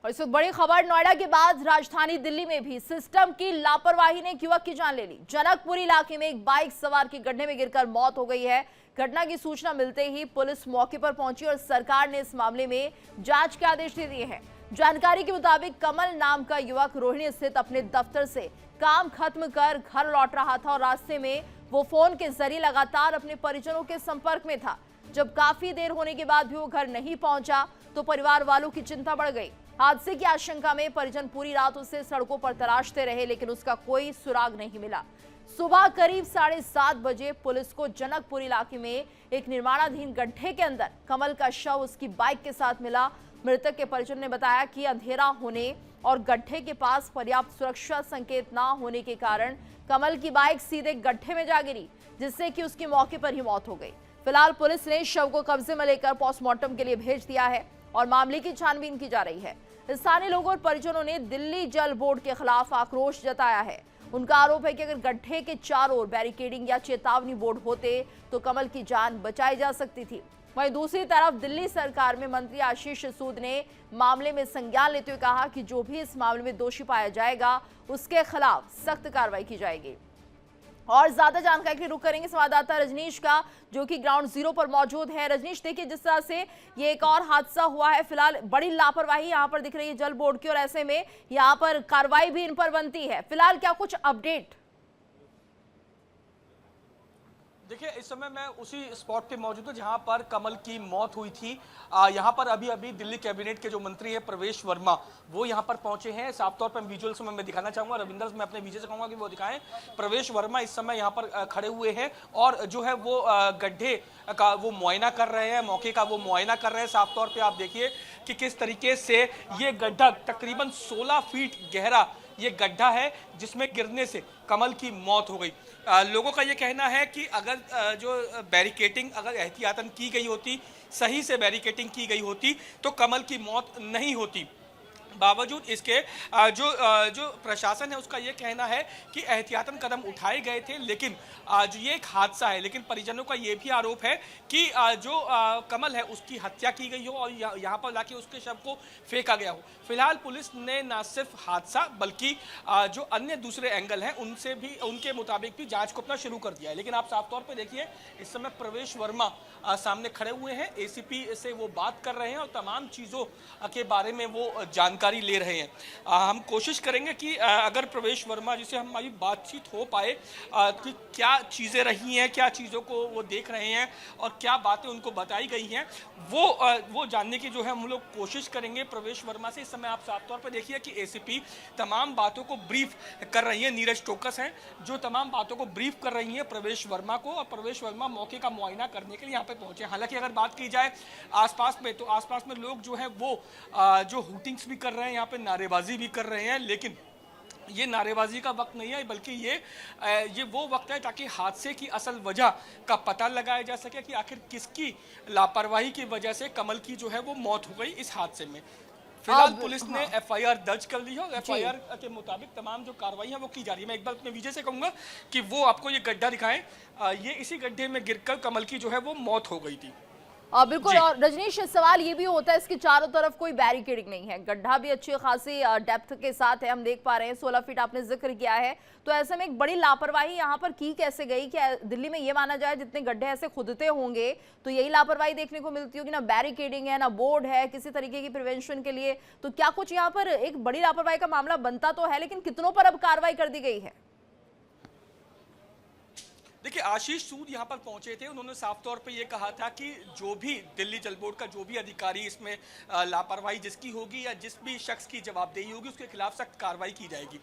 और इस वक्त बड़ी खबर, नोएडा के बाद राजधानी दिल्ली में भी सिस्टम की लापरवाही ने एक युवक की जान ले ली। जनकपुरी इलाके में एक बाइक सवार की गड्ढे में गिरकर मौत हो गई है। घटना की सूचना मिलते ही पुलिस मौके पर पहुंची और सरकार ने इस मामले में जांच के आदेश दे दिए हैं। जानकारी के मुताबिक कमल नाम का युवक रोहिणी स्थित अपने दफ्तर से काम खत्म कर घर लौट रहा था और रास्ते में वो फोन के जरिए लगातार अपने परिजनों के संपर्क में था। जब काफी देर होने के बाद भी वो घर नहीं पहुंचा तो परिवार वालों की चिंता बढ़ गई। हादसे की आशंका में परिजन पूरी रात उसे सड़कों पर तलाशते रहे, लेकिन उसका कोई सुराग नहीं मिला। सुबह करीब 7:30 बजे पुलिस को जनकपुर इलाके में एक निर्माणाधीन गड्ढे के अंदर कमल का शव उसकी बाइक के साथ मिला। मृतक के परिजन ने बताया कि अंधेरा होने और गड्ढे के पास पर्याप्त सुरक्षा संकेत न होने के कारण कमल की बाइक सीधे गड्ढे में जा गिरी, जिससे कि उसकी मौके पर ही मौत हो गई। फिलहाल पुलिस ने शव को कब्जे में लेकर पोस्टमार्टम के लिए भेज दिया है और मामले की छानबीन की जा रही है। स्थानीय लोगों और परिजनों ने दिल्ली जल बोर्ड के खिलाफ आक्रोश जताया है। उनका आरोप है कि अगर गड्ढे के चारों ओर बैरिकेडिंग या चेतावनी बोर्ड होते तो कमल की जान बचाई जा सकती थी। वहीं दूसरी तरफ दिल्ली सरकार में मंत्री आशीष सूद ने मामले में संज्ञान लेते हुए कहा कि जो भी इस मामले में दोषी पाया जाएगा उसके खिलाफ सख्त कार्रवाई की जाएगी। और ज्यादा जानकारी के लिए रुख करेंगे संवाददाता रजनीश का, जो कि ग्राउंड जीरो पर मौजूद है। रजनीश, देखिए जिस तरह से ये एक और हादसा हुआ है, फिलहाल बड़ी लापरवाही यहाँ पर दिख रही है जल बोर्ड की और ऐसे में यहाँ पर कार्रवाई भी इन पर बनती है। फिलहाल क्या कुछ अपडेट? देखिए, इस समय मैं उसी स्पॉट पे मौजूद हूँ जहाँ पर कमल की मौत हुई थी। यहाँ पर अभी दिल्ली कैबिनेट के जो मंत्री हैं प्रवेश वर्मा, वो यहाँ पर पहुंचे हैं। साफ तौर पर विजुअल्स में मैं दिखाना चाहूँगा, रविंदर मैं अपने विजय से कहूँगा कि वो दिखाएं। प्रवेश वर्मा इस समय यहाँ पर खड़े हुए हैं और जो है वो गड्ढे का वो मुआयना कर रहे हैं, मौके का वो मुआयना कर रहे हैं। साफ तौर पर आप देखिए कि किस तरीके से ये गड्ढा तकरीबन 16 फीट गहरा ये गड्ढा है जिसमें गिरने से कमल की मौत हो गई। लोगों का ये कहना है कि अगर जो बैरिकेटिंग अगर एहतियातन की गई होती, सही से बैरिकेटिंग की गई होती तो कमल की मौत नहीं होती। बावजूद इसके जो प्रशासन है उसका ये कहना है कि एहतियातन कदम उठाए गए थे, लेकिन जो ये एक हादसा है। लेकिन परिजनों का ये भी आरोप है कि जो कमल है उसकी हत्या की गई हो और यहाँ पर लाके उसके शव को फेंका गया हो। फिलहाल पुलिस ने न सिर्फ हादसा बल्कि जो अन्य दूसरे एंगल हैं उनसे भी, उनके मुताबिक भी जांच को अपना शुरू कर दिया है। लेकिन आप साफ तौर पर देखिए इस समय प्रवेश वर्मा सामने खड़े हुए हैं, एसीपी से वो बात कर रहे हैं और तमाम चीज़ों के बारे में वो जानकारी ले रहे हैं। हम कोशिश करेंगे कि अगर प्रवेश वर्मा जिसे हमारी बातचीत हो पाए कि क्या चीज़ें रही हैं, क्या चीज़ों को वो देख रहे हैं और क्या बातें उनको बताई गई हैं, वो जानने की जो है हम लोग कोशिश करेंगे प्रवेश वर्मा से। इस समय आप साफ तौर पर देखिए कि एसीपी तमाम बातों को ब्रीफ कर रही है। नीरज टोकस हैं जो तमाम बातों को ब्रीफ कर रही हैं प्रवेश वर्मा को, और प्रवेश वर्मा मौके का मुआयना करने के लिए यहाँ पे पहुंचे। हालांकि अगर बात की जाए आसपास में, तो आसपास में लोग जो है वो जो हुटिंग्स भी कर रहे हैं, यहाँ पे नारेबाजी भी कर रहे हैं, लेकिन ये नारेबाजी का वक्त नहीं है बल्कि ये वो वक्त है ताकि हादसे की असल वजह का पता लगाया जा सके कि आखिर किसकी लापरवाही की वजह से कमल की जो है वो मौत हो गई इस हादसे में। फिलहाल पुलिस ने एफआईआर दर्ज कर ली है और एफआईआर के मुताबिक तमाम जो कार्रवाई है वो की जा रही है। मैं एक बार अपने विजय से कहूंगा कि वो आपको ये गड्ढा दिखाएं। ये इसी गड्ढे में गिरकर कमल की जो है वो मौत हो गई थी। बिल्कुल। और रजनीश, सवाल ये भी होता है इसकी चारों तरफ कोई बैरिकेडिंग नहीं है, गड्ढा भी अच्छी खासी डेप्थ के साथ है, हम देख पा रहे हैं 16 फीट आपने जिक्र किया है, तो ऐसे में एक बड़ी लापरवाही यहाँ पर की कैसे गई? कि दिल्ली में ये माना जाए जितने गड्ढे ऐसे खुदते होंगे तो यही लापरवाही देखने को मिलती होगी, ना बैरिकेडिंग है ना बोर्ड है किसी तरीके की प्रिवेंशन के लिए, तो क्या कुछ यहाँ पर एक बड़ी लापरवाही का मामला बनता तो है, लेकिन कितनों पर अब कार्रवाई कर दी गई है? देखिए, आशीष सूद यहाँ पर पहुंचे थे, उन्होंने साफ तौर पे ये कहा था कि जो भी दिल्ली जल बोर्ड का जो भी अधिकारी इसमें लापरवाही जिसकी होगी या जिस भी शख्स की जवाबदेही होगी उसके खिलाफ सख्त कार्रवाई की जाएगी।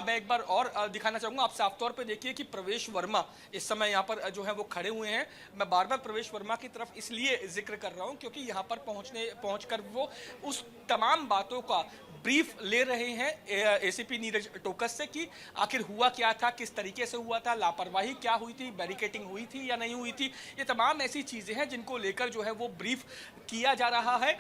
मैं एक बार और दिखाना चाहूँगा, आप साफ तौर पे देखिए कि प्रवेश वर्मा इस समय यहाँ पर जो है वो खड़े हुए हैं। मैं बार बार प्रवेश वर्मा की तरफ इसलिए जिक्र कर रहा हूँ क्योंकि यहाँ पर पहुँच कर वो उस तमाम बातों का ब्रीफ ले रहे हैं एसीपी नीरज टोकस से कि आखिर हुआ क्या था, किस तरीके से हुआ था, लापरवाही क्या हुई थी, बैरिकेटिंग हुई थी या नहीं हुई थी। ये तमाम ऐसी चीज़ें हैं जिनको लेकर जो है वो ब्रीफ किया जा रहा है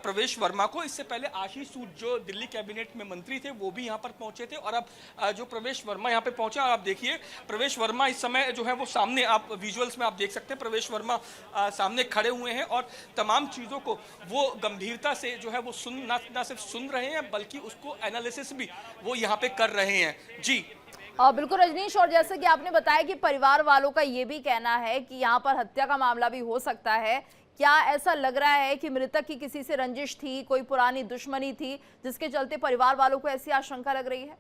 प्रवेश वर्मा को। इससे पहले आशीष सूद जो दिल्ली कैबिनेट में मंत्री थे वो भी यहाँ पर पहुंचे थे, और अब जो प्रवेश वर्मा यहाँ पे पहुंचे, और आप देखिए प्रवेश वर्मा इस समय जो है वो सामने, आप विजुअल्स में आप देख सकते हैं प्रवेश वर्मा सामने खड़े हुए हैं और तमाम चीज़ों को वो गंभीरता से जो है वो ना सिर्फ सुन रहे हैं बल्कि उसको एनालिसिस भी वो यहाँ पे कर रहे हैं। जी बिल्कुल रजनीश, और जैसे कि आपने बताया कि परिवार वालों का ये भी कहना है कि यहाँ पर हत्या का मामला भी हो सकता है। क्या ऐसा लग रहा है कि मृतक की किसी से रंजिश थी, कोई पुरानी दुश्मनी थी, जिसके चलते परिवार वालों को ऐसी आशंका लग रही है?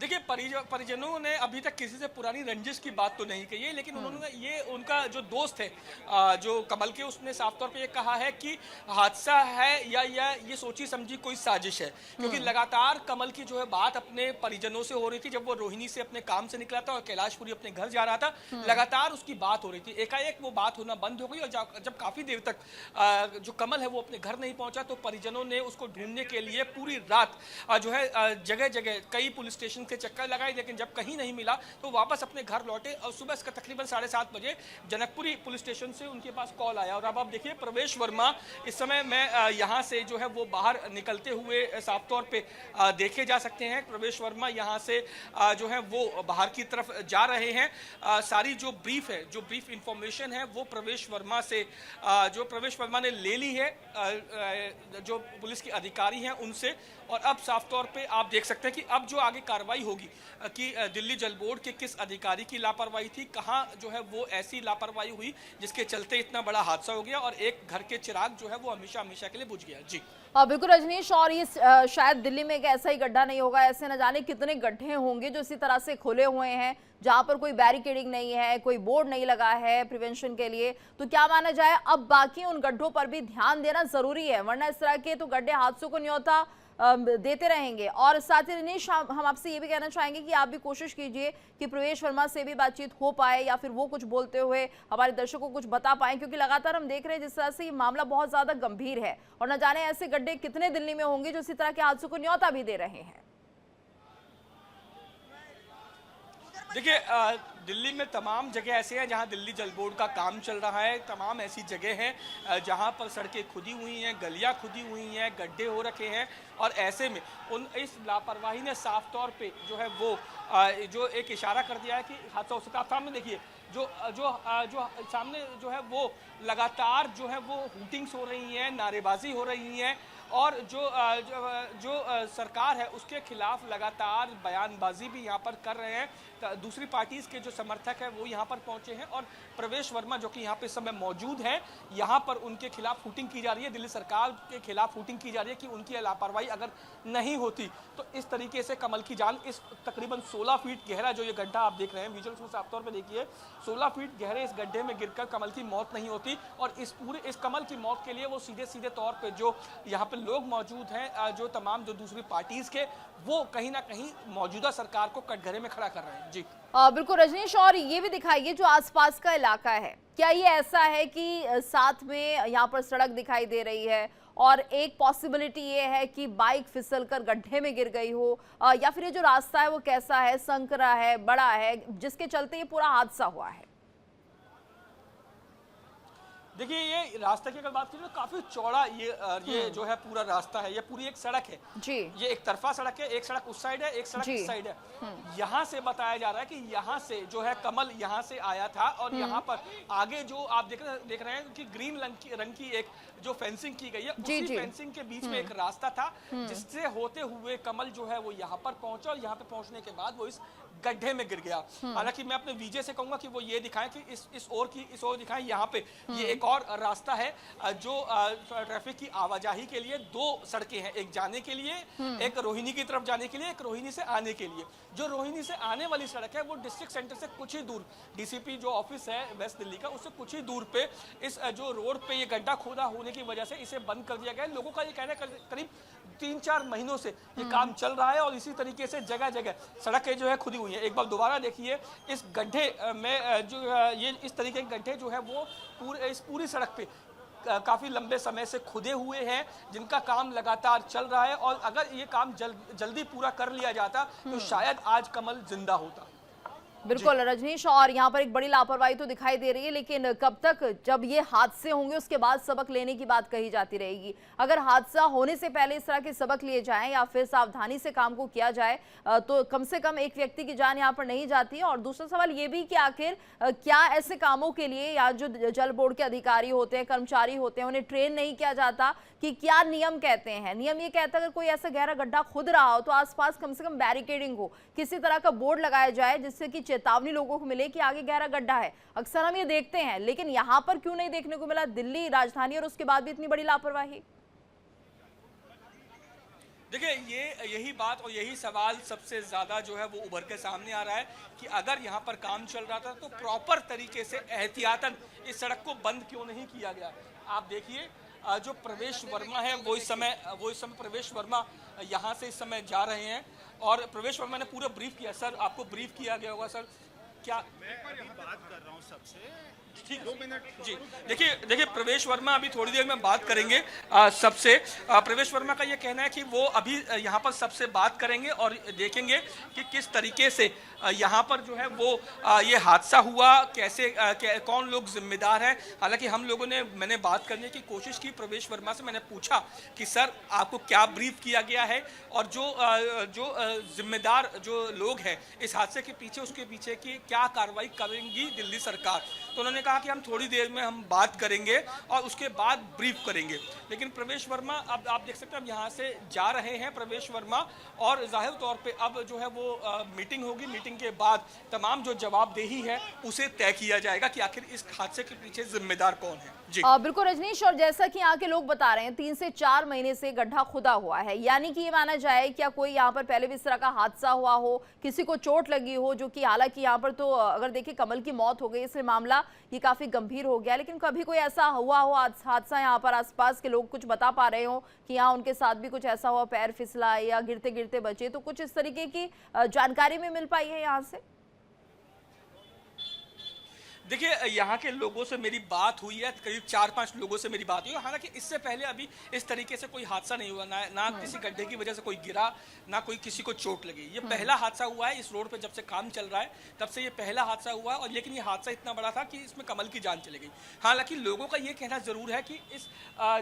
देखिए, परिजनों ने अभी तक किसी से पुरानी रंजिश की बात तो नहीं कही है, लेकिन उन्होंने ये, उनका जो दोस्त है जो कमल के, उसने साफ तौर पे ये कहा है कि हादसा है या ये सोची समझी कोई साजिश है, क्योंकि लगातार कमल की जो है बात अपने परिजनों से हो रही थी। जब वो रोहिणी से अपने काम से निकला था और कैलाशपुरी अपने घर जा रहा था, लगातार उसकी बात हो रही थी। एकाएक वो बात होना बंद हो गई, और जब काफी देर तक जो कमल है वो अपने घर नहीं पहुंचा, तो परिजनों ने उसको ढूंढने के लिए पूरी रात जो है जगह जगह कई पुलिस स्टेशन के चक्कर लगाए, लेकिन जब कहीं नहीं मिला तो वापस अपने घर लौटे, और सुबह इसका तकरीबन 7:30 बजे जनकपुरी पुलिस स्टेशन से उनके पास कॉल आया। और अब आप देखिए प्रवेश वर्मा इस समय मैं यहाँ से जो है वो बाहर निकलते हुए साफ तौर पे देखे जा सकते हैं। प्रवेश वर्मा यहाँ से जो है वो बाहर की तरफ जा रहे हैं। सारी जो ब्रीफ है, जो ब्रीफ इंफॉर्मेशन है वो प्रवेश वर्मा से जो प्रवेश वर्मा ने ले ली है जो पुलिस के अधिकारी हैं उनसे, और अब साफ तौर पे आप देख सकते हैं कि अब जो आगे कार्रवाई होगी कि दिल्ली जल बोर्ड के किस अधिकारी की लापरवाही थी, कहाँ जो है वो ऐसी लापरवाही हुई जिसके चलते इतना बड़ा हादसा हो गया और एक घर के चिराग जो है वो हमेशा हमेशा के लिए बुझ गया। जी बिल्कुल रजनीश, और ये शायद दिल्ली में एक ऐसा ही गड्ढा नहीं होगा, ऐसे न जाने कितने गड्ढे होंगे जो इसी तरह से खुले हुए हैं, जहां पर कोई बैरिकेडिंग नहीं है, कोई बोर्ड नहीं लगा है प्रिवेंशन के लिए। तो क्या माना जाए, अब बाकी उन गड्ढों पर भी ध्यान देना जरूरी है, वरना इस तरह के तो गड्ढे हादसों को न्योता देते रहेंगे। और साथ ही रजनीश, हम आपसे ये भी कहना चाहेंगे कि आप भी कोशिश कीजिए कि प्रवेश वर्मा से भी बातचीत हो पाए, या फिर वो कुछ बोलते हुए हमारे दर्शकों को कुछ बता पाए, क्योंकि लगातार हम देख रहे हैं जिस तरह से ये मामला बहुत ज्यादा गंभीर है, और न जाने ऐसे गड्ढे कितने दिल्ली में होंगे जो इसी तरह के हादसों को न्योता भी दे रहे हैं। देखिए, दिल्ली में तमाम जगह ऐसे हैं जहां दिल्ली जल बोर्ड का काम चल रहा है। तमाम ऐसी जगह हैं जहां पर सड़कें खुदी हुई हैं, गलियां खुदी हुई हैं, गड्ढे हो रखे हैं, और ऐसे में इस लापरवाही ने साफ तौर पे जो है वो जो एक इशारा कर दिया है कि हादसा हो सकता है। आप सामने देखिए जो सामने जो है वो लगातार जो है वो हूटिंग्स हो रही हैं, नारेबाजी हो रही हैं, और जो सरकार है उसके खिलाफ लगातार बयानबाजी भी यहाँ पर कर रहे हैं। दूसरी पार्टीज के जो समर्थक हैं वो यहाँ पर पहुंचे हैं, और प्रवेश वर्मा जो कि यहाँ पे इस समय मौजूद हैं, यहाँ पर उनके खिलाफ हूटिंग की जा रही है, दिल्ली सरकार के खिलाफ हूटिंग की जा रही है कि उनकी लापरवाही अगर नहीं होती तो इस तरीके से कमल की जान, इस तकरीबन 16 फीट गहरा जो ये गड्ढा आप देख रहे हैं विजुअल्स में साफ तौर पर देखिए, 16 फीट गहरे इस गड्ढे में गिरकर कमल की मौत नहीं होती। और इस कमल की मौत के लिए वो सीधे तौर पर जो यहाँ पे लोग मौजूद हैं, जो तमाम जो दूसरी पार्टीज के, वो कहीं ना कहीं मौजूदा सरकार को कटघरे में खड़ा कर रहे हैं। जी बिल्कुल रजनीश, और ये भी दिखाइए जो आसपास का इलाका है, क्या ये ऐसा है कि साथ में यहाँ पर सड़क दिखाई दे रही है, और एक पॉसिबिलिटी ये है कि बाइक फिसलकर गड्ढे में गिर गई हो, या फिर ये जो रास्ता है वो कैसा है, संकरा है, बड़ा है, जिसके चलते ये पूरा हादसा हुआ है? देखिए, ये रास्ते की अगर बात करें तो काफी चौड़ा ये जो है पूरा रास्ता है, ये पूरी एक सड़क है जी। ये एक तरफा सड़क है, एक सड़क उस साइड है, एक सड़क इस साइड है। यहाँ से बताया जा रहा है कि यहाँ से जो है कमल यहाँ से आया था, और यहाँ पर आगे जो आप देख रहे हैं कि ग्रीन रंग की एक जो फेंसिंग की गई है, उसी फेंसिंग के बीच में एक रास्ता था जिससे होते हुए कमल जो है वो यहाँ पर पहुंचा, और यहाँ पे पहुंचने के बाद वो इस गड्ढे में गिर गया। हालांकि मैं अपने वीजे से कहूंगा कि वो ये दिखाएं कि इस ओर दिखाएं, यहाँ पे ये एक और रास्ता है जो ट्रैफिक की आवाजाही के लिए, 2 सड़कें हैं, एक जाने के लिए, एक रोहिणी की तरफ जाने के लिए, एक रोहिणी से आने के लिए। जो रोहिणी से आने वाली सड़क है वो डिस्ट्रिक्ट सेंटर से कुछ ही दूर, डीसीपी जो ऑफिस है वेस्ट दिल्ली का, उससे कुछ ही दूर पे इस जो रोड पे ये गड्ढा खोदा होने की वजह से इसे बंद कर दिया गया है। लोगों का ये कहना है करीब 3-4 महीनों से ये काम चल रहा है, और इसी तरीके से जगह जगह सड़कें जो है खुदी हुई है। एक बार दोबारा देखिए, इस गड्ढे में जो ये इस तरीके के गड्ढे जो है वो पूरी सड़क पे काफी लंबे समय से खुदे हुए हैं, जिनका काम लगातार चल रहा है, और अगर ये काम जल्दी पूरा कर लिया जाता तो शायद आज कमल जिंदा होता। बिल्कुल रजनीश, और यहाँ पर एक बड़ी लापरवाही तो दिखाई दे रही है, लेकिन कब तक, जब ये हादसे होंगे उसके बाद सबक लेने की बात कही जाती रहेगी। अगर हादसा होने से पहले इस तरह के सबक लिए जाएं या फिर सावधानी से काम को किया जाए तो कम से कम एक व्यक्ति की जान यहाँ पर नहीं जाती है। और दूसरा सवाल ये भी कि आखिर क्या ऐसे कामों के लिए या जो जल बोर्ड के अधिकारी होते हैं, कर्मचारी होते हैं, उन्हें ट्रेन नहीं किया जाता कि क्या नियम कहते हैं? नियम ये कहता है अगर कोई ऐसा गहरा गड्ढा खुद रहा हो तो आसपास कम से कम बैरिकेडिंग हो, किसी तरह का बोर्ड लगाया जाए जिससे कि चेतावनी लोगों को मिले कि आगे गहरा गड्ढा है। अक्सर हम ये देखते हैं, लेकिन यहाँ पर क्यों नहीं देखने को मिला? दिल्ली राजधानी और उसके बाद भी इतनी बड़ी लापरवाही। देखिए, यही बात और यही सवाल सबसे ज़्यादा जो है वो उभर के सामने आ रहा है कि अगर यहाँ पर काम चल रहा था तो प्रॉपर तरीके से एहतियातन इस सड़क को बंद क्यों नहीं किया गया। आप देखिए, जो प्रवेश वर्मा है वो इस समय प्रवेश वर्मा यहाँ से इस समय जा रहे हैं, और प्रवेश वर्मा ने पूरा ब्रीफ किया। सर, आपको ब्रीफ किया गया होगा सर, क्या मैं अभी बात कर रहा हूँ सबसे, ठीक 2 मिनट जी। देखिए प्रवेश वर्मा अभी थोड़ी देर में बात करेंगे सबसे। प्रवेश वर्मा का ये कहना है कि वो अभी यहाँ पर सबसे बात करेंगे और देखेंगे कि किस तरीके से यहाँ पर जो है वो ये हादसा हुआ, कैसे कौन लोग जिम्मेदार हैं। हालांकि मैंने बात करने की कोशिश की प्रवेश वर्मा से। मैंने पूछा कि सर आपको क्या ब्रीफ किया गया है और जो जिम्मेदार जो लोग हैं इस हादसे के पीछे, उसके पीछे की क्या कार्रवाई करेंगी दिल्ली सरकार। तो उन्होंने कहा कि हम थोड़ी देर में हम बात करेंगे और उसके बाद ब्रीफ करेंगे। लेकिन प्रवेश वर्मा, अब आप देख सकते हैं, अब यहाँ से जा रहे हैं प्रवेश वर्मा, और जाहिर तौर पे अब जो है वो मीटिंग होगी। मीटिंग के बाद तमाम जो जवाबदेही है उसे तय किया जाएगा कि आखिर इस हादसे के पीछे जिम्मेदार कौन है। जी बिल्कुल रजनीश, और जैसा कि यहाँ के लोग बता रहे हैं 3 से 4 महीने से गड्ढा खुदा हुआ है, यानी कि ये माना जाए क्या कोई यहाँ पर पहले भी इस तरह का हादसा हुआ हो, किसी को चोट लगी हो, जो कि हालांकि यहाँ पर तो अगर देखिए कमल की मौत हो गई, इसलिए मामला ये काफी गंभीर हो गया, लेकिन कभी कोई ऐसा हुआ हो हादसा, यहाँ पर आसपास के लोग कुछ बता पा रहे हो कि यहाँ उनके साथ भी कुछ ऐसा हुआ, पैर फिसला या गिरते गिरते बचे, तो कुछ इस तरीके की जानकारी में मिल पाई है यहाँ से? देखिए, यहाँ के लोगों से मेरी बात हुई है, करीब 4-5 लोगों से मेरी बात हुई है। हालांकि इससे पहले अभी इस तरीके से कोई हादसा नहीं हुआ, ना किसी गड्ढे की वजह से कोई गिरा, ना कोई किसी को चोट लगी। ये पहला हादसा हुआ है इस रोड पे, जब से काम चल रहा है तब से ये पहला हादसा हुआ है। और लेकिन ये हादसा इतना बड़ा था कि इसमें कमल की जान चली गई। हालांकि लोगों का ये कहना जरूर है कि इस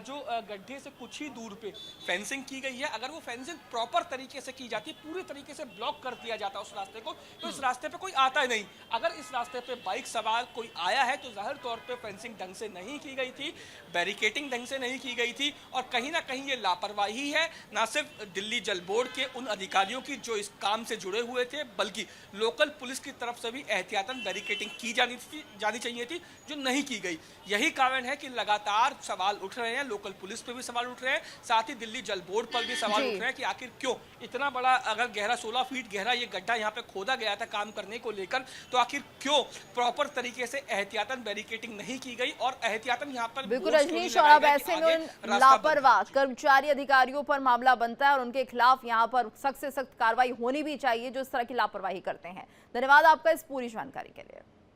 जो गड्ढे से कुछ ही दूर पे फेंसिंग की गई है। अगर वो फेंसिंग प्रॉपर तरीके से की जाती, पूरी तरीके से ब्लॉक कर दिया जाता उस रास्ते को, तो इस रास्ते पे कोई आता ही नहीं। अगर इस रास्ते पे बाइक सवार कोई आया है तो जाहिर तौर पे फेंसिंग ढंग से नहीं की गई थी, बैरिकेटिंग ढंग से नहीं की गई थी, और कहीं ना कहीं ये लापरवाही है ना सिर्फ दिल्ली जल बोर्ड के उन अधिकारियों की जो इस काम से जुड़े हुए थे, बल्कि लोकल पुलिस की तरफ से भी एहतियातन बैरिकेटिंग की जानी चाहिए थी, जो नहीं की गई। यही कारण है कि लगातार सवाल उठ रहे हैं, लोकल पुलिस पे भी सवाल उठ रहे हैं, साथ ही दिल्ली जल बोर्ड पर भी सवाल उठ रहे हैं कि आखिर क्यों इतना बड़ा, अगर गहरा 16 फीट गहरा ये गड्ढा यहाँ पे खोदा गया था काम करने को लेकर, तो आखिर क्यों प्रॉपर तरीके से एहतियातन बैरिकेटिंग नहीं की गई और एहतियातन यहाँ पर बिल्कुल रजनीश, और अब ऐसे में लापरवाह कर्मचारी अधिकारियों पर मामला बनता है और उनके खिलाफ यहाँ पर सख्त से सख्त कार्रवाई होनी भी चाहिए जो इस तरह की लापरवाही करते हैं। धन्यवाद आपका इस पूरी जानकारी के लिए।